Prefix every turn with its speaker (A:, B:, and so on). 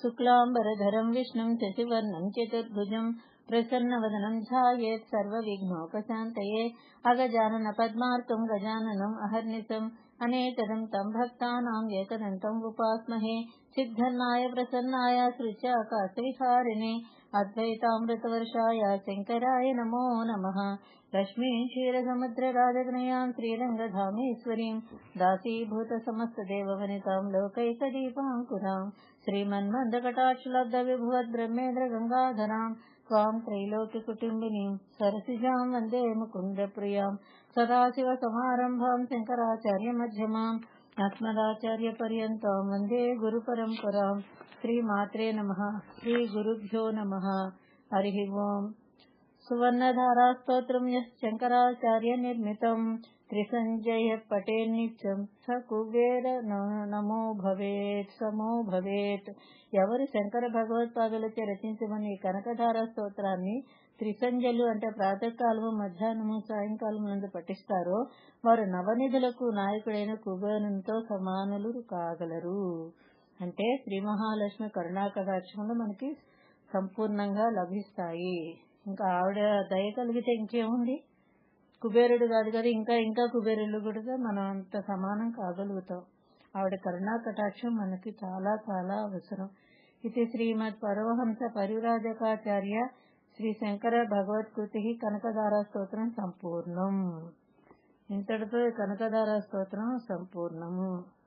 A: शुक्लांबरधरं विष्णुं शशिवर्णं चतुर्भुजं प्रसन्नवदनं ध्यायेत् सर्वविघ्नोपशान्तये अगजाननपद्मार्कं गजाननम् अहर्निशम् अनेकदं तं भक्तानां एकदन्तम् उपास्महे सिद्धन्नाय प्रसन्नाय श्रीशाकाशविहारिणे अद्वैतामृतवर्षाय शङ्कराय नमो नमः। लक्ष्मीं क्षीरसमुद्रराजगणयां श्रीरङ्गधामेश्वरीं दासीभूतसमस्तदेववनितां लोकैकदीपाङ्कुरां श्रीमन्मन्दकटाक्षलब्धविभुवद्ब्रह्मेन्द्रगङ्गाधरां त्वां त्रैलोक्यकुटुम्बिनीं सरसिजां वन्दे मुकुन्दप्रियां सदाशिवसमारम्भां शङ्कराचार्यमध्यमाम् अस्मदाचार्यपर्यन्तां वन्दे गुरुपरम्परां। श्रीमात्रे नमः। श्रीगुरुभ्यो नमः। हरिः ओम्। सुवर्णधारास्तोत्रं यः शङ्कराचार्यनिर्मितं त्रिसञ्जयः पठेन्नित्यं स कुबेर नमो भवेत् समो भवेत्। ఎవరు శంకర భగవత్పాదులచే రచించమని కనకధార స్తోత్రాన్ని త్రిసంధ్యలు అంటే ప్రాతకాలము, మధ్యాహ్నము, సాయంకాలం నందు పఠిస్తారో వారు నవనిధులకు నాయకుడైన కుబేరునితో సమానులు కాగలరు. అంటే శ్రీ మహాలక్ష్మి కరుణాకటాక్షములు మనకి సంపూర్ణంగా లభిస్తాయి. ఇంకా ఆవిడ దయ కలిగితే ఇంకేముంది, కుబేరుడు కాదు కదా, ఇంకా ఇంకా కుబేరులు కూడా మనం అంత సమానం కాగలుగుతాం. ఆవిడ కరుణా కటాక్షం మనకి చాలా చాలా అవసరం. ఇది శ్రీమద్ పరమహంస పరివ్రాజకాచార్య శ్రీ శంకర భగవత్కృతి కనకధార స్తోత్రం సంపూర్ణం. ఇంతటితో కనకధార స్తోత్రం సంపూర్ణము.